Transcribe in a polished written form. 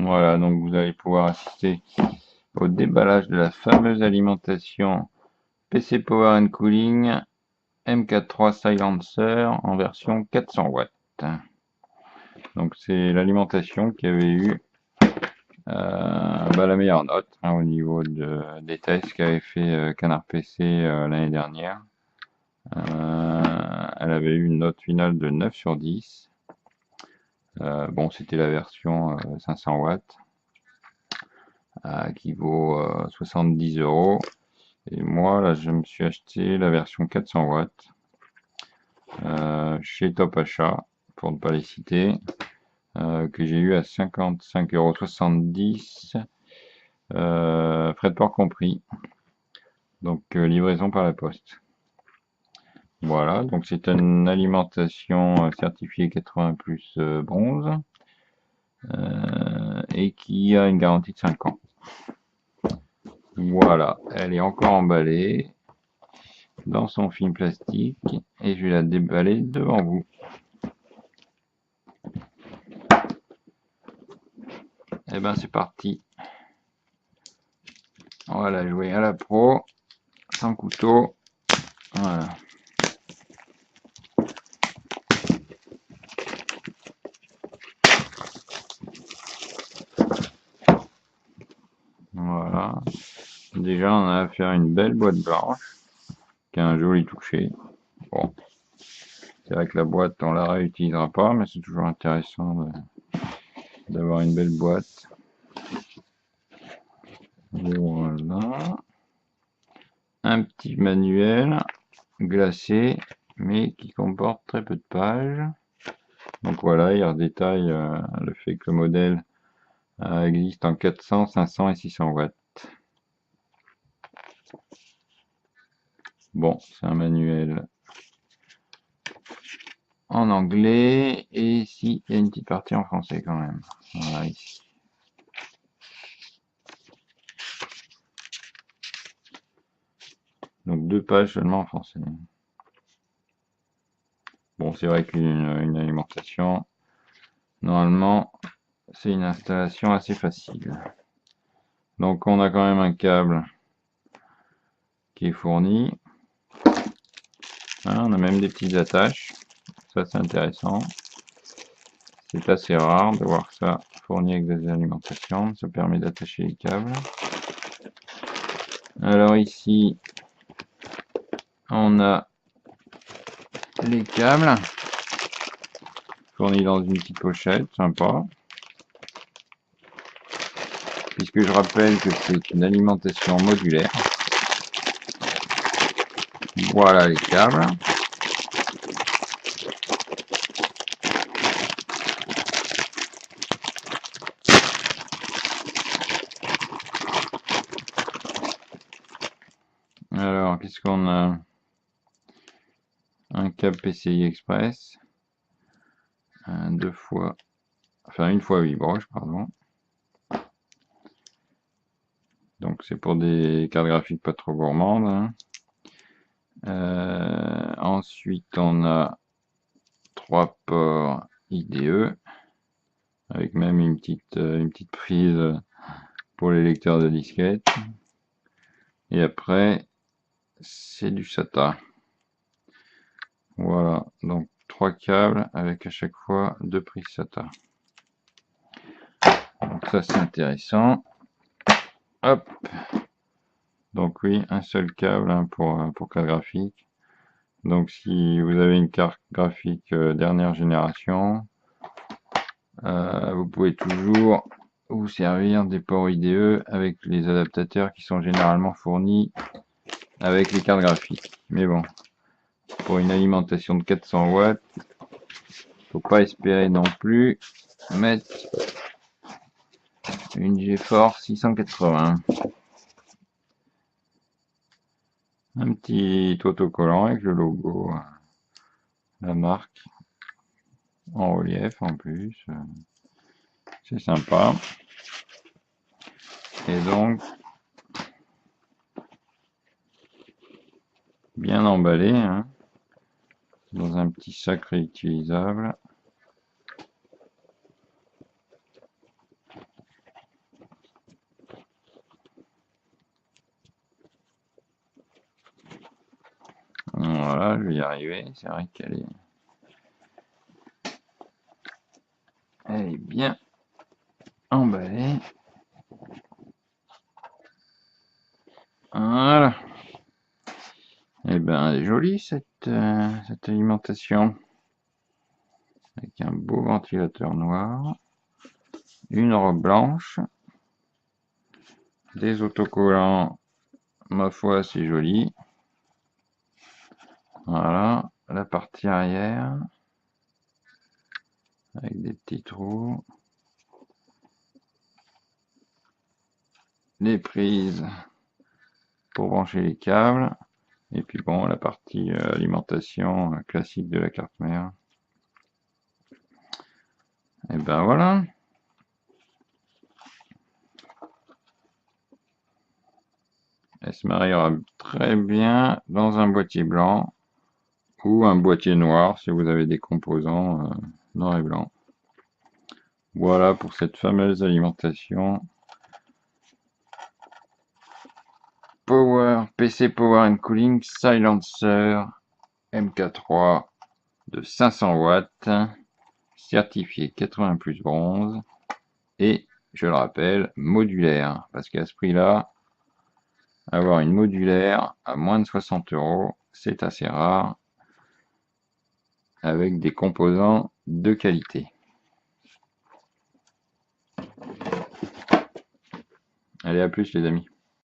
Voilà, donc vous allez pouvoir assister au déballage de la fameuse alimentation PC Power and Cooling M4.3 Silencer en version 400 watts. Donc c'est l'alimentation qui avait eu la meilleure note au niveau des tests qu'avait fait Canard PC l'année dernière. Elle avait eu une note finale de 9 sur 10. Bon, c'était la version 500 watts qui vaut 70 euros. Et moi, là, je me suis acheté la version 400 watts chez Top Achat, pour ne pas les citer, que j'ai eu à 55,70 €, frais de port compris. Donc, livraison par la poste. Voilà, donc c'est une alimentation certifiée 80 plus bronze et qui a une garantie de 5 ans. Voilà, elle est encore emballée dans son film plastique et je vais la déballer devant vous. Et ben c'est parti. On va la jouer à la pro, sans couteau. Voilà. Voilà. Déjà on a affaire à une belle boîte blanche qui a un joli toucher. Bon, c'est vrai que la boîte on la réutilisera pas, mais c'est toujours intéressant d'avoir une belle boîte. Voilà. Un petit manuel glacé, mais qui comporte très peu de pages. Donc voilà, il redétaille le fait que le modèle existe en 400, 500 et 600 watts. Bon, c'est un manuel en anglais, et ici, il y a une petite partie en français quand même. Voilà, ici. Donc 2 pages seulement en français. Bon, c'est vrai qu'une alimentation, normalement, c'est une installation assez facile. Donc on a quand même un câble qui est fourni. On a même des petites attaches. Ça, c'est intéressant. C'est assez rare de voir ça fourni avec des alimentations. Ça permet d'attacher les câbles. Alors ici, on a les câbles fournis dans une petite pochette, sympa. Puisque je rappelle que c'est une alimentation modulaire. Voilà les câbles. Alors, qu'est-ce qu'on a? Un câble PCI Express. Une fois 8 broches, pardon. Donc c'est pour des cartes graphiques pas trop gourmandes. Ensuite, on a 3 ports IDE, avec même une petite prise pour les lecteurs de disquettes. Et après, c'est du SATA. Voilà, donc 3 câbles avec à chaque fois 2 prises SATA. Donc ça c'est intéressant. Hop. Donc oui, un seul câble pour carte graphique. Donc si vous avez une carte graphique dernière génération, vous pouvez toujours vous servir des ports IDE avec les adaptateurs qui sont généralement fournis avec les cartes graphiques. Mais bon, pour une alimentation de 400 watts, faut pas espérer non plus mettre une GeForce 680. Un petit autocollant avec le logo, la marque, en relief en plus. C'est sympa. Et donc, bien emballé, dans un petit sac réutilisable. Voilà, je vais y arriver. C'est vrai qu'elle est bien emballée. Voilà. Et ben, elle est jolie cette alimentation. Avec un beau ventilateur noir, une robe blanche, des autocollants, ma foi, c'est joli. Voilà, la partie arrière, avec des petits trous. Les prises pour brancher les câbles. Et puis bon, la partie alimentation classique de la carte mère. Et ben voilà. Elle se mariera très bien dans un boîtier blanc ou un boîtier noir si vous avez des composants noir et blanc. Voilà pour cette fameuse alimentation PC Power and Cooling Silencer MK3 de 500 watts, certifié 80 plus bronze et, je le rappelle, modulaire, parce qu'à ce prix-là, avoir une modulaire à moins de 60 €, c'est assez rare, avec des composants de qualité. Allez, à plus les amis.